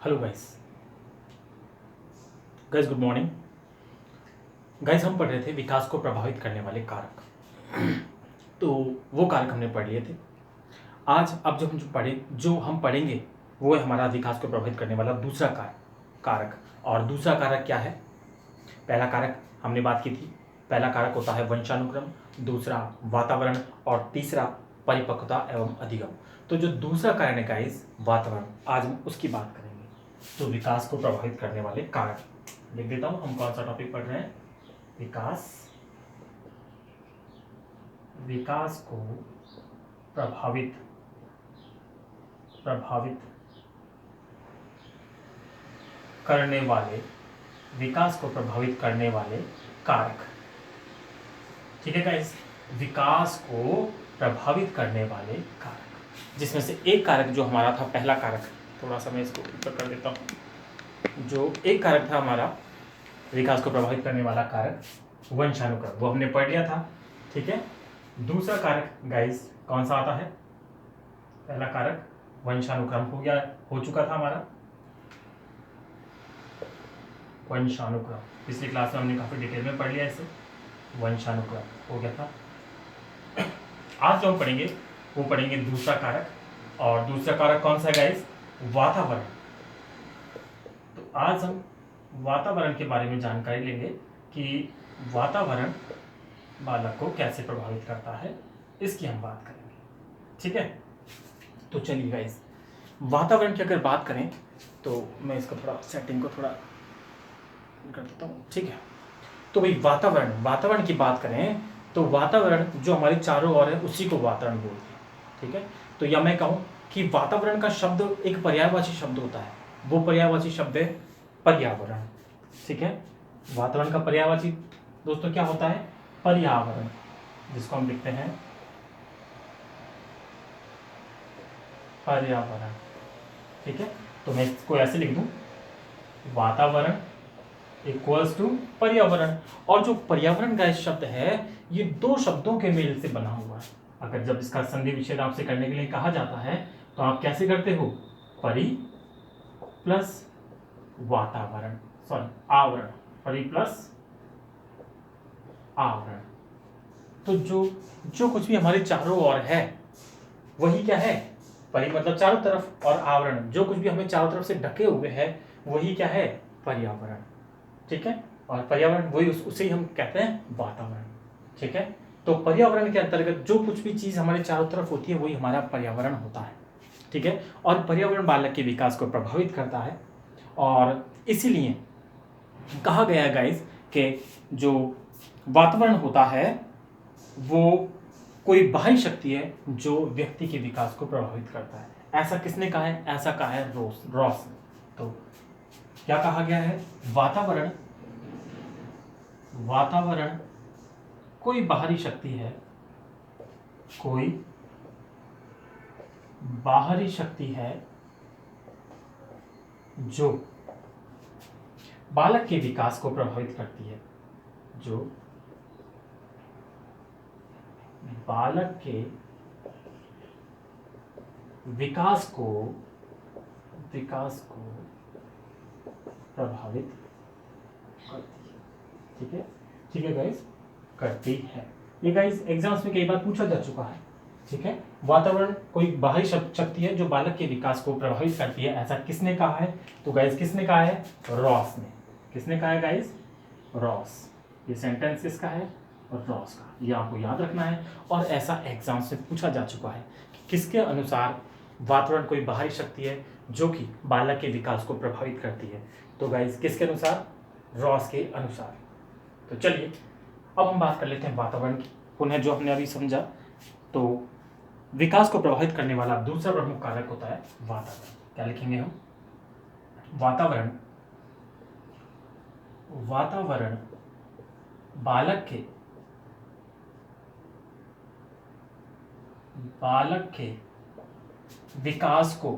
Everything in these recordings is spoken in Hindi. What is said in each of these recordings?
Hello guys guys good morning guys. हम पढ़ रहे थे विकास को प्रभावित करने वाले कारक। तो वो कारक हमने पढ़ लिए थे। आज अब जो हम पढ़ेंगे वो है हमारा विकास को प्रभावित करने वाला दूसरा कारक। और दूसरा कारक क्या है? पहला कारक हमने बात की थी। पहला कारक होता है वंशानुक्रम, दूसरा वातावरण और तीसरा परिपक्वता एवं अधिगम। तो जो दूसरा कारक है गाइस वातावरण, आज हम उसकी बात करेंगे। तो विकास को प्रभावित करने वाले कारक लिख देता हूं। हम कौन सा टॉपिक पढ़ रहे हैं? विकास को प्रभावित करने वाले विकास को प्रभावित करने वाले कारक। ठीक है गाइस, विकास को प्रभावित करने वाले कारक, जिसमें से एक कारक जो हमारा था, पहला कारक, थोड़ा सा मैं इसको ऊपर कर देता हूं। जो एक कारक था हमारा विकास को प्रभावित करने वाला कारक, वंशानुक्रम, वो हमने पढ़ लिया था। ठीक है। दूसरा कारक गाइस कौन सा आता है? पहला कारक वंशानुक्रम हो चुका था हमारा वंशानुक्रम। पिछली क्लास में हमने काफी डिटेल में पढ़ लिया इसे। वंशानुक्रम हो गया था। आज जो हम पढ़ेंगे वो पढ़ेंगे दूसरा कारक। और दूसरा कारक कौन सा है गाइस? वातावरण। तो आज हम वातावरण के बारे में जानकारी लेंगे कि वातावरण बालक को कैसे प्रभावित करता है, इसकी हम बात करेंगे। ठीक है। तो चलिए गाइस, वातावरण की अगर बात करें तो मैं इसको थोड़ा सेटिंग को थोड़ा कर देता हूँ। ठीक है। तो भाई वातावरण की बात करें तो वातावरण जो हमारे चारों ओर है उसी को वातावरण बोलते हैं। ठीक है। तो या मैं कहूँ कि वातावरण का शब्द एक पर्यायवाची शब्द होता है। वो पर्यायवाची शब्द है पर्यावरण। ठीक है। वातावरण का पर्यायवाची दोस्तों क्या होता है? पर्यावरण, जिसको हम लिखते हैं पर्यावरण। ठीक है। तो मैं इसको ऐसे लिख दूं, वातावरण इक्वल्स टू पर्यावरण। और जो पर्यावरण का शब्द है ये दो शब्दों के मेल से बना हुआ है। अगर जब इसका संधि विच्छेद आपसे करने के लिए कहा जाता है तो आप कैसे करते हो? परि प्लस वातावरण, सॉरी आवरण, परि प्लस आवरण। तो जो कुछ भी हमारे चारों ओर है वही क्या है? परि मतलब चारों तरफ, और आवरण जो कुछ भी हमें चारों तरफ से ढके हुए है वही क्या है? पर्यावरण। ठीक है। और पर्यावरण वही उसे ही हम कहते हैं वातावरण। ठीक है। तो पर्यावरण के अंतर्गत जो कुछ भी चीज हमारे चारों तरफ होती है वही हमारा पर्यावरण होता है। ठीक है। और पर्यावरण बालक के विकास को प्रभावित करता है। और इसीलिए कहा गया है गाइस कि जो वातावरण होता है वो कोई बाहरी शक्ति है जो व्यक्ति के विकास को प्रभावित करता है। ऐसा किसने कहा है? ऐसा कहा है रॉस ने। तो क्या कहा गया है? वातावरण कोई बाहरी शक्ति है, कोई बाहरी शक्ति है जो बालक के विकास को प्रभावित करती है, जो बालक के विकास को प्रभावित करती है। ठीक है। ठीक है गाइस, करती है। ये गाइस एग्जाम्स में कई बार पूछा जा चुका है। ठीक है। वातावरण कोई बाहरी शक्ति है जो बालक के विकास को प्रभावित करती है, ऐसा किसने कहा है? तो गाइस किसने कहा है? रॉस ने। किसने कहा है गाइस? रॉस। ये सेंटेंस किसका है? रॉस का। ये आपको याद रखना है। और ऐसा एग्जाम से पूछा जा चुका है कि किसके अनुसार वातावरण कोई बाहरी शक्ति है जो कि बालक के विकास को प्रभावित करती है। तो गाइस किसके अनुसार? रॉस के अनुसार। तो चलिए अब हम बात कर लेते हैं वातावरण की। पुनः जो हमने अभी समझा, तो विकास को प्रभावित करने वाला दूसरा प्रमुख कारक होता है वातावरण। क्या लिखेंगे हम? वातावरण बालक के विकास को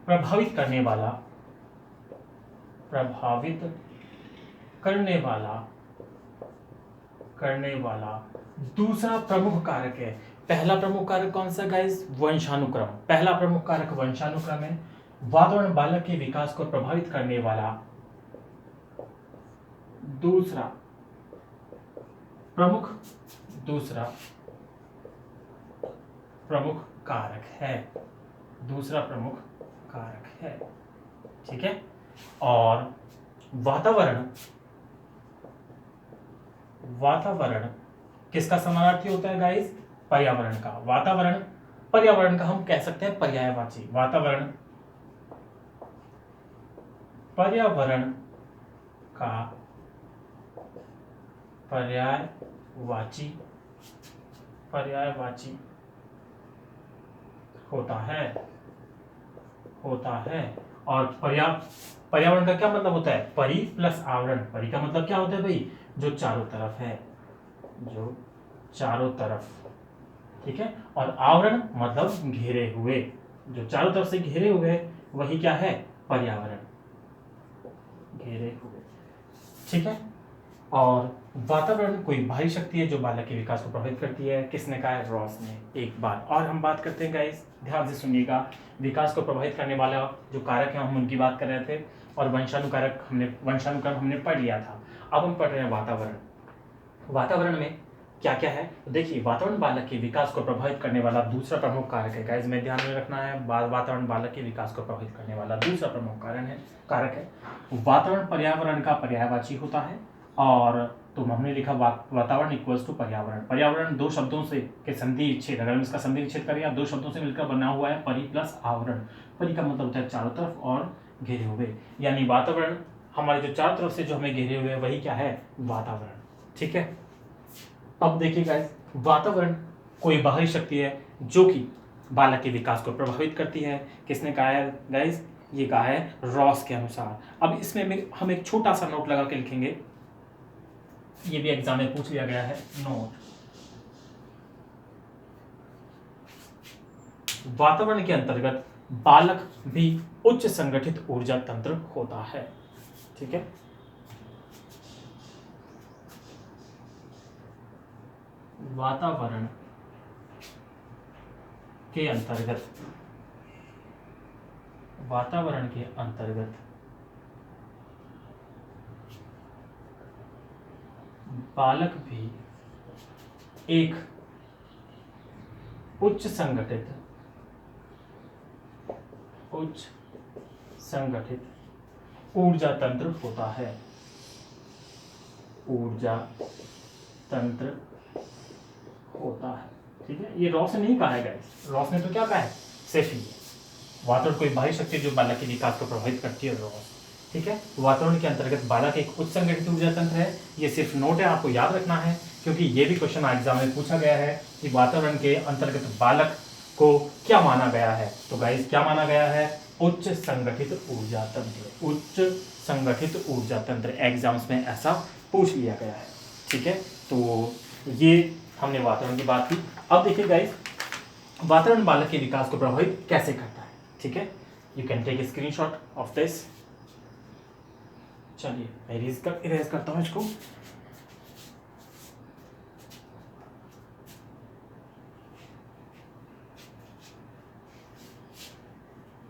प्रभावित करने वाला दूसरा प्रमुख कारक है। पहला प्रमुख कारक कौन सा गाइस? वंशानुक्रम। पहला प्रमुख कारक वंशानुक्रम है। वातावरण बालक के विकास को प्रभावित करने वाला दूसरा प्रमुख कारक है। दूसरा प्रमुख कारक है, ठीक है। और वातावरण किसका समानार्थी होता है गाइस? पर्यावरण का। पर्यावरण का हम कह सकते हैं पर्यायवाची। पर्यावरण का पर्यायवाची होता है। और पर्यावरण का क्या मतलब होता है? परि प्लस आवरण। परि का मतलब क्या होता है भाई? जो चारों तरफ, ठीक है। और आवरण मतलब घेरे हुए, जो चारों तरफ से घेरे हुए, वही क्या है? पर्यावरण, घेरे हुए, ठीक है। और वातावरण कोई बाहरी शक्ति है जो बालक के विकास को प्रभावित करती है। किसने कहा है? रॉस ने। एक बार और हम बात करते हैं गाइस, ध्यान से सुनिएगा। विकास को प्रभावित करने वाला जो कारक है हम उनकी बात कर रहे थे, और वंशानुक्रम हमने पढ़ लिया था। अब हम पढ़ रहे हैं वातावरण में क्या क्या है। तो देखिए, वातावरण बालक के विकास को प्रभावित करने वाला दूसरा प्रमुख कारक है। गाइस में ध्यान में रखना है, वातावरण बालक के विकास को प्रभावित करने वाला दूसरा प्रमुख कारक है। वातावरण पर्यावरण का पर्यायवाची होता है। और तो हमने लिखा वातावरण इक्वल्स टू पर्यावरण। पर्यावरण दो शब्दों से के संधि विच्छेद, अगर हम इसका संधि विच्छेद करें, या दो शब्दों से मिलकर बना हुआ है, परि प्लस आवरण। परि का मतलब होता है चारों तरफ और घेरे हुए, यानी वातावरण हमारे जो चारों तरफ से जो हमें घेरे हुए, वही क्या है? वातावरण, ठीक है। अब देखिए गाइस, वातावरण कोई बाहरी शक्ति है जो कि बालक के विकास को प्रभावित करती है। किसने कहा है गाइस? ये कहा है रॉस के अनुसार। अब इसमें हम एक छोटा सा नोट लगा के लिखेंगे, ये भी एग्जाम में पूछ लिया गया है। नोट, वातावरण के अंतर्गत बालक भी उच्च संगठित ऊर्जा तंत्र होता है, ठीक है। वातावरण के अंतर्गत बालक भी एक उच्च संगठित ऊर्जा तंत्र होता है। ठीक है। ये रॉस ने नहीं कहा है गाइस, रॉस ने तो क्या कहा है? सिर्फ ये वातावरण कोई बाहरी शक्ति जो बालक के विकास को प्रभावित करती है, रॉस, ठीक है। वातावरण के अंतर्गत बालक एक उच्च संगठित ऊर्जा तंत्र है। ये सिर्फ नोट है, आपको याद रखना है, क्योंकि ये भी क्वेश्चन एग्जाम में पूछा गया है कि वातावरण के अंतर्गत बालक को क्या माना गया है। तो गाइस क्या माना गया है? उच्च संगठित ऊर्जा तंत्र। एग्जाम्स में ऐसा पूछ लिया गया है, ठीक है। तो ये हमने वातावरण की बात की। अब देखिए गाइस, वातावरण बालक के विकास को प्रभावित कैसे करता है, ठीक है। You can take a screenshot of this. चलिए मैं इरेज करता हूं इसको।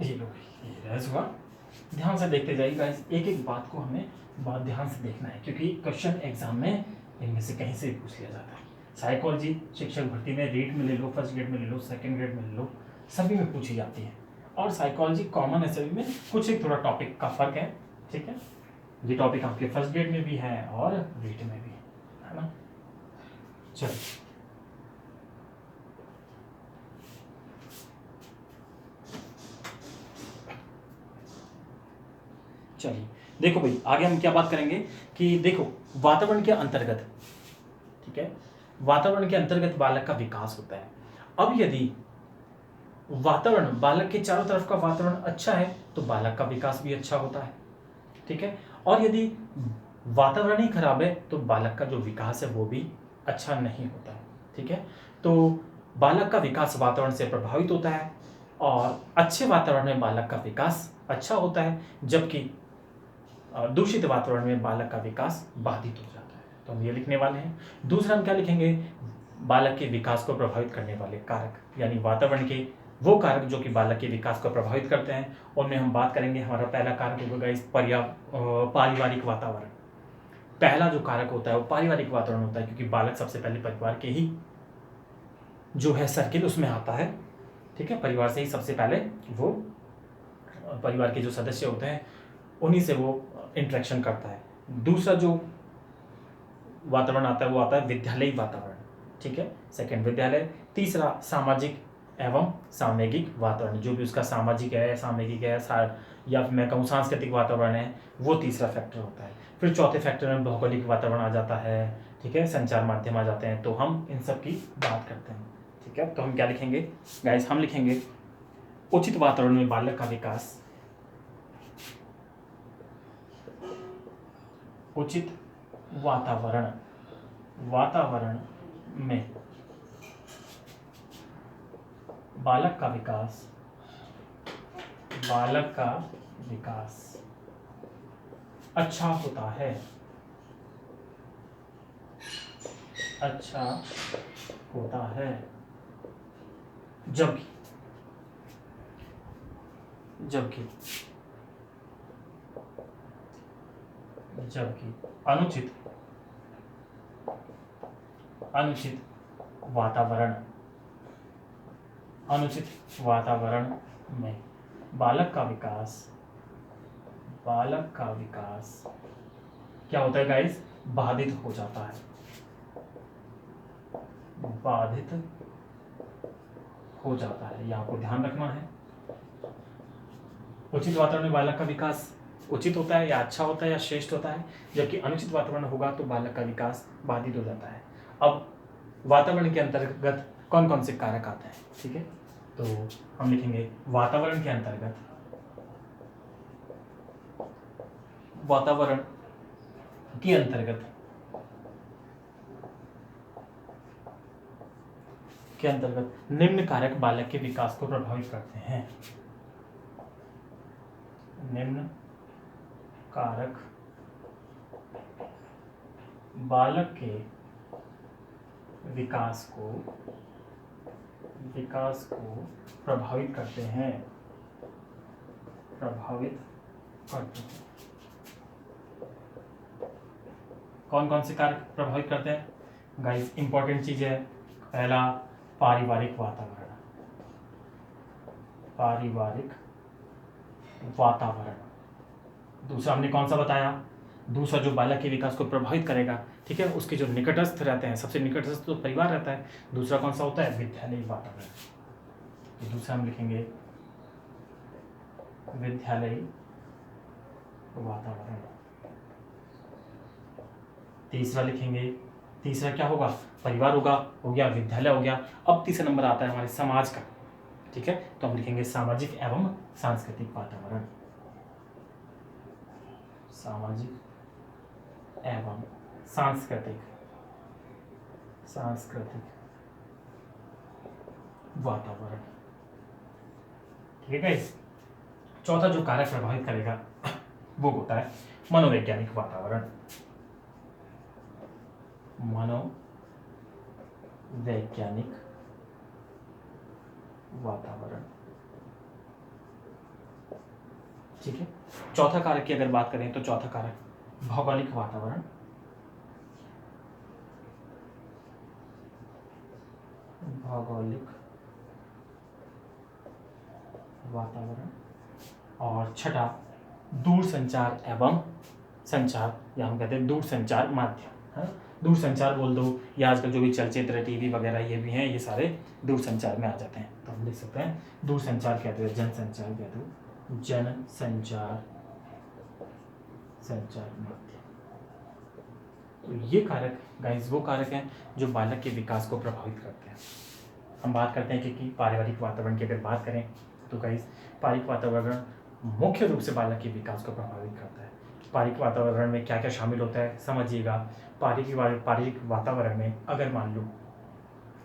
ये लो, इरेज हुआ। ध्यान से देखते जाइए गाइस, एक एक बात को हमें बहुत ध्यान से देखना है, क्योंकि क्वेश्चन एग्जाम में इनमें से कहीं से भी पूछ लिया जाता है। साइकोलॉजी शिक्षक भर्ती में रीट में ले लो, फर्स्ट ग्रेड में ले लो, सेकंड ग्रेड में ले लो, सभी में पूछी जाती है। और साइकोलॉजी कॉमन है सभी में, कुछ एक थोड़ा टॉपिक का फर्क है, ठीक है। ये टॉपिक आपके फर्स्ट ग्रेड में भी है और रीट में भी है ना। चलिए देखो भाई, आगे हम क्या बात करेंगे कि देखो, वातावरण के अंतर्गत, ठीक है, वातावरण के अंतर्गत बालक का विकास होता है। अब यदि वातावरण, बालक के चारों तरफ का वातावरण अच्छा है तो बालक का विकास भी अच्छा होता है, ठीक है। और यदि वातावरण ही खराब है तो बालक का जो विकास है वो भी अच्छा नहीं होता है, ठीक है। तो बालक का विकास वातावरण से प्रभावित होता है, और अच्छे वातावरण में बालक का विकास अच्छा होता है, जबकि दूषित वातावरण में बालक का विकास बाधित हो जाता है। तो हम ये लिखने वाले हैं। दूसरा हम क्या लिखेंगे? बालक के विकास को प्रभावित करने वाले कारक, यानी वातावरण के वो कारक जो कि बालक के विकास को प्रभावित करते हैं, उनमें हम बात करेंगे। हमारा पहला कारक होगा इस पारिवारिक वातावरण। पहला जो कारक होता है वो पारिवारिक वातावरण होता है, क्योंकि बालक सबसे पहले परिवार के ही जो है सर्किल उसमें आता है। ठीक है, परिवार से ही सबसे पहले वो परिवार के जो सदस्य होते हैं उन्हीं से वो इंटरेक्शन करता है। दूसरा जो वातावरण आता है वो आता है विद्यालयी वातावरण। ठीक है, सेकंड विद्यालय। तीसरा सामाजिक एवं सामूहिक वातावरण, जो भी उसका सामाजिक है, सामूहिक है, या फिर मैं कहूँ सांस्कृतिक वातावरण है, वो तीसरा फैक्टर होता है। फिर चौथे फैक्टर में भौगोलिक वातावरण आ जाता है। ठीक है, संचार माध्यम आ जाते हैं। तो हम इन सब की बात करते हैं। ठीक है, तो हम क्या लिखेंगे गाइस, हम लिखेंगे उचित वातावरण में बालक का विकास, उचित वातावरण में बालक का विकास अच्छा होता है, जबकि अनुचित वातावरण में बालक का विकास क्या होता है गाइस, बाधित हो जाता है। ये आपको ध्यान रखना है। उचित वातावरण में बालक का विकास उचित होता है या अच्छा होता है या श्रेष्ठ होता है, जबकि अनुचित वातावरण होगा तो बालक का विकास बाधित हो जाता है। अब वातावरण के अंतर्गत कौन कौन से कारक आते हैं? ठीक है, तो हम लिखेंगे वातावरण के अंतर्गत निम्न कारक बालक के विकास को प्रभावित करते हैं। निम्न कारक बालक के विकास को प्रभावित करते हैं। कौन कौन से कारक प्रभावित करते हैं गाइस? इंपॉर्टेंट चीज है। पहला पारिवारिक वातावरण। दूसरा हमने कौन सा बताया? दूसरा जो बालक के विकास को प्रभावित करेगा, ठीक है, उसके जो निकटस्थ रहते हैं, सबसे निकटस्थ तो परिवार रहता है। दूसरा कौन सा होता है? विद्यालयी वातावरण। तो दूसरा हम लिखेंगे विद्यालयी वातावरण। तीसरा लिखेंगे, तीसरा क्या होगा? परिवार होगा, हो गया, विद्यालय हो गया। अब तीसरा नंबर आता है हमारे समाज का। ठीक है, तो हम लिखेंगे सामाजिक एवं सांस्कृतिक वातावरण। सामाजिक एवं सांस्कृतिक वातावरण। ठीक है गाइस, चौथा जो कारक प्रभावित करेगा वो होता है मनोवैज्ञानिक वातावरण। मनोवैज्ञानिक वातावरण। ठीक है, चौथा कारक की अगर बात करें तो चौथा कारक भौगोलिक वातावरण। और छठा दूर संचार एवं संचार, या हम कहते हैं दूर संचार माध्यम। दूर संचार बोल दो, या आजकल जो भी चलचित्र, टीवी वगैरह ये भी हैं, ये सारे दूर संचार में आ जाते हैं। तो हम लिख सकते हैं दूर संचार कह दो, जनसंचार कह दो, जनसंचार माध्यम। तो ये कारक गाइस वो कारक हैं जो बालक के विकास को प्रभावित करते हैं। हम बात करते हैं कि पारिवारिक वातावरण की अगर बात करें तो गाइस पारिवारिक वातावरण मुख्य रूप से बालक के विकास को प्रभावित करता है। पारिवारिक वातावरण में क्या क्या शामिल होता है समझिएगा। पारिवारिक वातावरण में अगर मान लो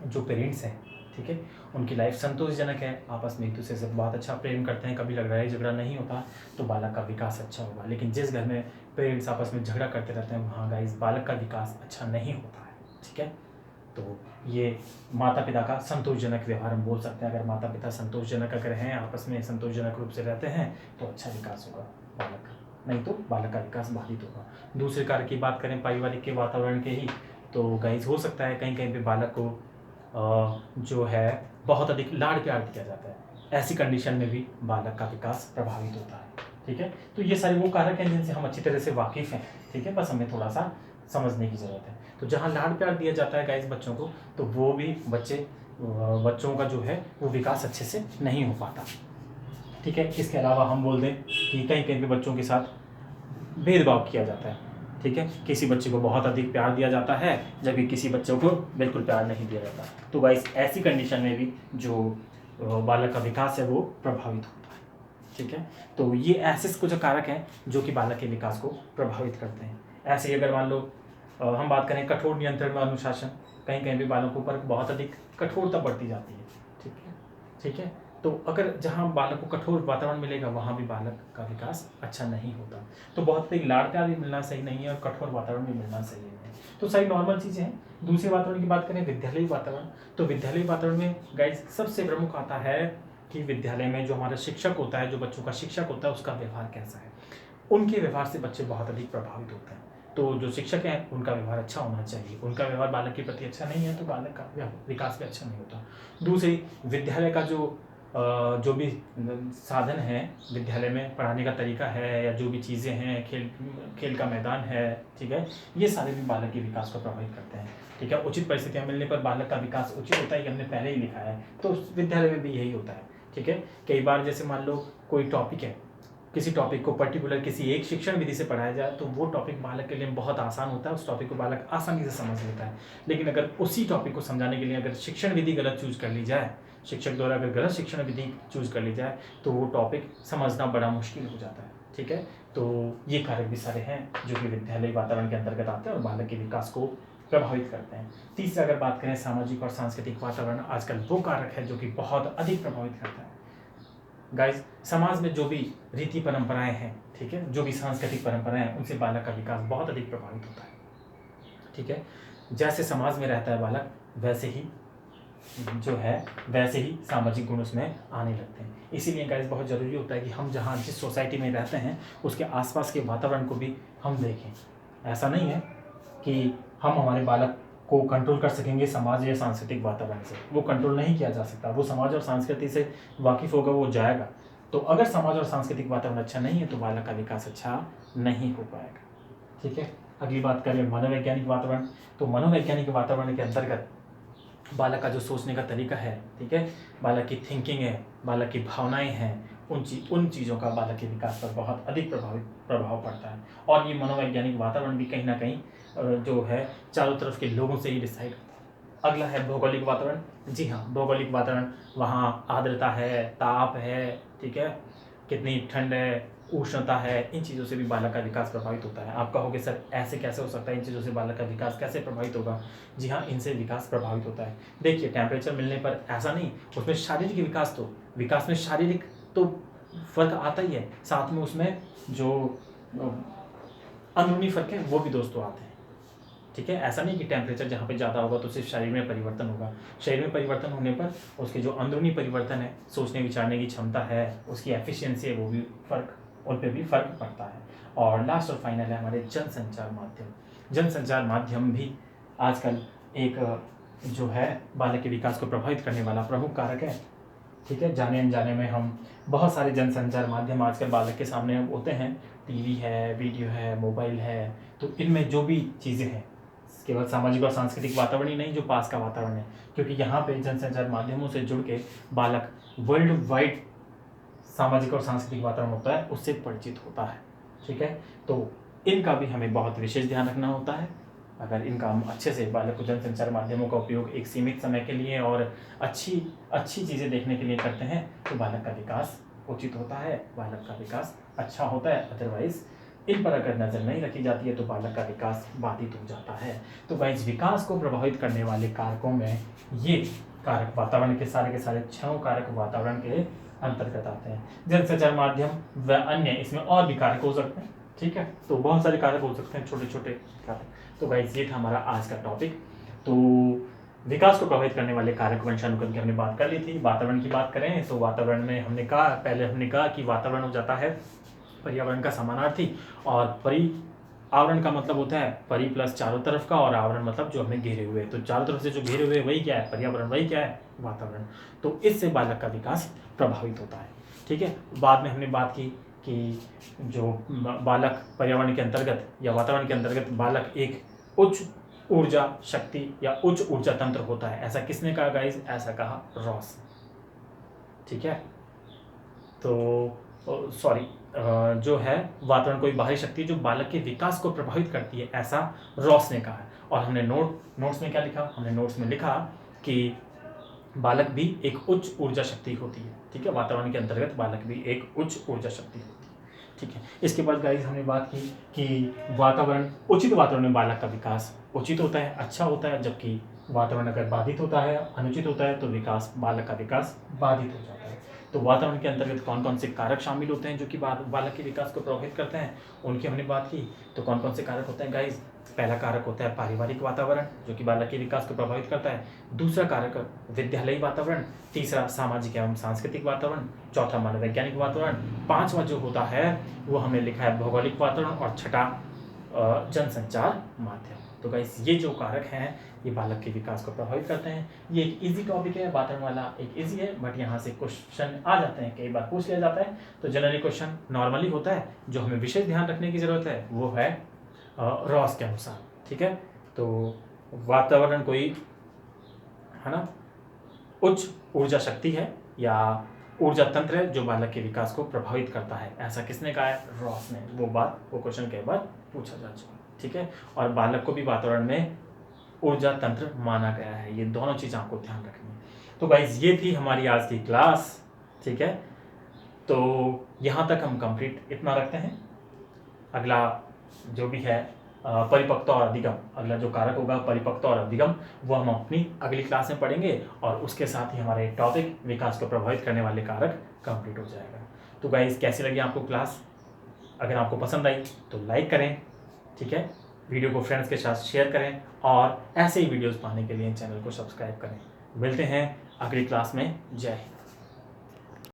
जो पेरेंट्स हैं, ठीक है, उनकी लाइफ संतोषजनक है, आपस में एक दूसरे से बहुत अच्छा प्रेम करते हैं, कभी लड़ाई झगड़ा नहीं होता, तो बालक का विकास अच्छा होगा। लेकिन जिस घर में पेरेंट्स आपस में झगड़ा करते रहते हैं वहाँ गाइस बालक का विकास अच्छा नहीं होता है। ठीक है, तो ये माता पिता का संतोषजनक व्यवहार हम बोल सकते हैं। अगर माता पिता संतोषजनक अगर हैं, आपस में संतोषजनक रूप से रहते हैं तो अच्छा विकास होगा बालक का, नहीं तो बालक का विकास बाधित होगा। दूसरे कार्य की बात करें पारिवारिक के वातावरण के ही, तो गाइस हो सकता है कहीं कहीं पे बालक को जो है बहुत अधिक लाड़ प्यार दिया जाता है, ऐसी कंडीशन में भी बालक का विकास प्रभावित होता है। ठीक है, तो ये सारे वो कारक हैं जिनसे हम अच्छी तरह से वाकिफ़ हैं। ठीक है, बस हमें थोड़ा सा समझने की ज़रूरत है। तो जहाँ लाड़ प्यार दिया जाता है गाइस बच्चों को, तो वो भी बच्चों का जो है वो विकास अच्छे से नहीं हो पाता। ठीक है, इसके अलावा हम बोल दें कि कहीं कहीं पे बच्चों के साथ भेदभाव किया जाता है। ठीक है, किसी बच्चे को बहुत अधिक प्यार दिया जाता है जबकि किसी बच्चों को बिल्कुल प्यार नहीं दिया जाता। तो गाइस ऐसी कंडीशन में भी जो बालक का विकास है वो प्रभावित होता है। ठीक है, तो ये ऐसे कुछ कारक हैं जो कि बालक के विकास को प्रभावित करते हैं। ऐसे ही अगर मान लो हम बात करें कठोर नियंत्रण में अनुशासन, कहीं कहीं भी बालकों पर बहुत अधिक कठोरता बढ़ती जाती है। ठीक है, ठीक है, तो अगर जहाँ बालक को कठोर वातावरण मिलेगा वहाँ भी बालक का विकास अच्छा नहीं होता। तो बहुत अधिक लाड़ प्यार भी मिलना सही नहीं है और कठोर वातावरण भी मिलना सही नहीं है। तो सारी नॉर्मल चीज़ें हैं। दूसरे वातावरण की बात करें विद्यालयी वातावरण, तो विद्यालयी वातावरण में गाइस सबसे प्रमुख आता है कि विद्यालय में जो हमारा शिक्षक होता है, जो बच्चों का शिक्षक होता है, उसका व्यवहार कैसा है। उनके व्यवहार से बच्चे बहुत अधिक प्रभावित होते हैं। तो जो शिक्षक हैं उनका व्यवहार अच्छा होना चाहिए। उनका व्यवहार बालक के प्रति अच्छा नहीं है तो बालक का विकास भी अच्छा नहीं होता। दूसरी, विद्यालय का जो भी साधन है, विद्यालय में पढ़ाने का तरीका है या जो भी चीज़ें हैं, खेल का मैदान है, ठीक है, ये सारे भी बालक के विकास को प्रभावित करते हैं। ठीक है, उचित परिस्थितियाँ मिलने पर बालक का विकास उचित होता है, ये हमने पहले ही लिखा है। तो विद्यालय में भी यही होता है। ठीक है, कई बार जैसे मान लो कोई टॉपिक है, किसी टॉपिक को पर्टिकुलर किसी एक शिक्षण विधि से पढ़ाया जाए तो वो टॉपिक बालक के लिए बहुत आसान होता है, उस टॉपिक को बालक आसानी से समझ लेता है। लेकिन अगर उसी टॉपिक को समझाने के लिए अगर शिक्षण विधि गलत चूज कर ली जाए, शिक्षक द्वारा अगर गलत शिक्षण विधि चूज कर ली जाए तो वो टॉपिक समझना बड़ा मुश्किल हो जाता है। ठीक है, तो ये कारक भी सारे हैं जो कि विद्यालय वातावरण के अंतर्गत आते हैं और बालक के विकास को प्रभावित करते हैं। तीसरा अगर बात करें सामाजिक और सांस्कृतिक वातावरण, आजकल वो कारक है जो कि बहुत अधिक प्रभावित करता है। गाइस, समाज में जो भी रीति परंपराएं हैं, ठीक है, जो भी सांस्कृतिक परंपराएं हैं, उनसे बालक का विकास बहुत अधिक प्रभावित होता है। ठीक है, जैसे समाज में रहता है बालक वैसे ही सामाजिक गुण उसमें आने लगते हैं। इसीलिए गाइस बहुत ज़रूरी होता है कि हम जहाँ जिस सोसाइटी में रहते हैं उसके आसपास के वातावरण को भी हम देखें। ऐसा नहीं है कि हम हमारे बालक को कंट्रोल कर सकेंगे समाज या सांस्कृतिक वातावरण से, वो कंट्रोल नहीं किया जा सकता। वो समाज और संस्कृति से वाकिफ़ होगा, वो जाएगा। तो अगर समाज और सांस्कृतिक वातावरण अच्छा नहीं है तो बालक का विकास अच्छा नहीं हो पाएगा। ठीक है, अगली बात करें मनोवैज्ञानिक वातावरण, तो मनोवैज्ञानिक वातावरण के अंतर्गत बालक का जो सोचने का तरीका है, ठीक है, बालक की थिंकिंग है, बालक की भावनाएं हैं, उन चीज़ों का बालक के विकास पर बहुत अधिक प्रभाव पड़ता है। और ये मनोवैज्ञानिक वातावरण भी कहीं ना कहीं जो है चारों तरफ के लोगों से ही डिसाइड होता है। अगला है भौगोलिक वातावरण। जी हाँ, भौगोलिक वातावरण, वहाँ आर्द्रता है, ताप है, ठीक है, कितनी ठंड है, उष्णता है, इन चीज़ों से भी बालक का विकास प्रभावित होता है। आप कहोगे सर ऐसे कैसे हो सकता है, इन चीज़ों से बालक का विकास कैसे प्रभावित होगा? जी हाँ, इनसे विकास प्रभावित होता है। देखिए, टेम्परेचर मिलने पर ऐसा नहीं, उसमें शारीरिक विकास में शारीरिक तो फर्क आता ही है, साथ में उसमें जो अंदरूनी फर्क है वो भी दोस्तों आते हैं। ठीक है, ऐसा नहीं कि टेम्परेचर जहाँ पे ज़्यादा होगा तो सिर्फ शरीर में परिवर्तन होगा। शरीर में परिवर्तन होने पर उसके जो अंदरूनी परिवर्तन है, सोचने विचारने की क्षमता है, उसकी एफिशिएंसी है, वो भी उन पर भी फर्क पड़ता है। और लास्ट और फाइनल है हमारे जनसंचार माध्यम। जनसंचार माध्यम भी आजकल एक जो है बालक के विकास को प्रभावित करने वाला प्रमुख कारक है। ठीक है, जाने अनजाने में हम बहुत सारे जनसंचार माध्यम आजकल बालक के सामने होते हैं। टीवी है, वीडियो है, मोबाइल है, तो इनमें जो भी चीज़ें हैं, केवल सामाजिक और सांस्कृतिक वातावरण ही नहीं, जो पास का वातावरण है, क्योंकि यहाँ पे जनसंचार माध्यमों से जुड़ के बालक वर्ल्ड वाइड सामाजिक और सांस्कृतिक वातावरण होता है उससे परिचित होता है। ठीक है, तो इनका भी हमें बहुत विशेष ध्यान रखना होता है। अगर इनका हम अच्छे से बालक को जनसंचार माध्यमों का उपयोग एक सीमित समय के लिए और अच्छी चीज़ें देखने के लिए करते हैं तो बालक का विकास उचित होता है, बालक का विकास अच्छा होता है। अदरवाइज इन पर अगर नज़र नहीं रखी जाती है तो बालक का विकास बाधित हो जाता है। तो गाइस, विकास को प्रभावित करने वाले कारकों में ये कारक वातावरण के सारे 6 कारक वातावरण के अंतर्गत आते हैं। जनसंचार माध्यम व अन्य, इसमें और भी कारक हो सकते हैं। ठीक है, तो बहुत सारे कारक हो सकते हैं, छोटे छोटे कारक। तो गाइस, ये था हमारा आज का टॉपिक। तो विकास को प्रभावित करने वाले कारक वंशानुक्रम की हमने बात कर ली थी। वातावरण की बात करें तो वातावरण में हमने कहा कि वातावरण हो जाता है पर्यावरण का समानार्थी, और आवरण का मतलब होता है परि प्लस चारों तरफ का, और आवरण मतलब जो हमें घेरे हुए, तो चारों तरफ से जो घेरे हुए वही क्या है, पर्यावरण, वही क्या है, वातावरण। तो इससे बालक का विकास प्रभावित होता है। ठीक है, बाद में हमने बात की कि जो बालक पर्यावरण के अंतर्गत या वातावरण के अंतर्गत बालक एक उच्च ऊर्जा शक्ति या उच्च ऊर्जा तंत्र होता है। ऐसा किसने कहा गाइस? ऐसा कहा रॉस। ठीक है, तो सॉरी, जो है वातावरण कोई बाहरी शक्ति जो बालक के विकास को प्रभावित करती है, ऐसा रॉस ने कहा है। और हमने नोट्स में क्या लिखा? हमने नोट्स में लिखा कि बालक भी एक उच्च ऊर्जा शक्ति होती है। ठीक है, वातावरण के अंतर्गत बालक भी एक उच्च ऊर्जा शक्ति होती है। ठीक है, इसके बाद गाइस हमने बात की कि उचित वातावरण में बालक का विकास उचित होता है, अच्छा होता है, जबकि वातावरण अगर बाधित होता है, अनुचित होता है, तो बालक का विकास बाधित हो जाता है। तो वातावरण के अंतर्गत कौन कौन से कारक शामिल होते हैं जो कि बालक के विकास को प्रभावित करते हैं, उनकी हमने बात की। तो कौन कौन से कारक होते हैं गाइस? पहला कारक होता है पारिवारिक वातावरण जो कि बालक के विकास को प्रभावित करता है। दूसरा कारक विद्यालयी वातावरण, तीसरा सामाजिक एवं सांस्कृतिक वातावरण, चौथा मनोवैज्ञानिक वातावरण, पांचवा जो होता है वो हमने लिखा है भौगोलिक वातावरण, और छठा जनसंचार माध्यम। तो गाइस ये जो कारक हैं ये बालक के विकास को प्रभावित करते हैं। ये एक इजी टॉपिक है, वातावरण वाला एक इजी है, बट यहाँ से क्वेश्चन आ जाते हैं, कई बार पूछ लिया जाता है। तो जनरली क्वेश्चन नॉर्मली होता है, जो हमें विशेष ध्यान रखने की जरूरत है वो है रॉस के अनुसार। ठीक है, तो वातावरण कोई है ना उच्च ऊर्जा शक्ति है या ऊर्जा तंत्र है जो बालक के विकास को प्रभावित करता है। ऐसा किसने कहा है? रॉस ने। वो क्वेश्चन कई बार पूछा जा चुका। ठीक है, और बालक को भी वातावरण में ऊर्जा तंत्र माना गया है। ये दोनों चीज़ आपको ध्यान रखनी है। तो गाइज ये थी हमारी आज की क्लास। ठीक है, तो यहाँ तक हम कंप्लीट इतना रखते हैं। अगला जो भी है परिपक्वता और अधिगम, अगला जो कारक होगा परिपक्वता और अधिगम, वो हम अपनी अगली क्लास में पढ़ेंगे, और उसके साथ ही हमारे टॉपिक विकास को प्रभावित करने वाले कारक कंप्लीट हो जाएगा। तो गाइज कैसी लगी आपको क्लास? अगर आपको पसंद आई तो लाइक करें। ठीक है, वीडियो को फ्रेंड्स के साथ शेयर करें, और ऐसे ही वीडियोस पाने के लिए चैनल को सब्सक्राइब करें। मिलते हैं अगली क्लास में। जय हिंद।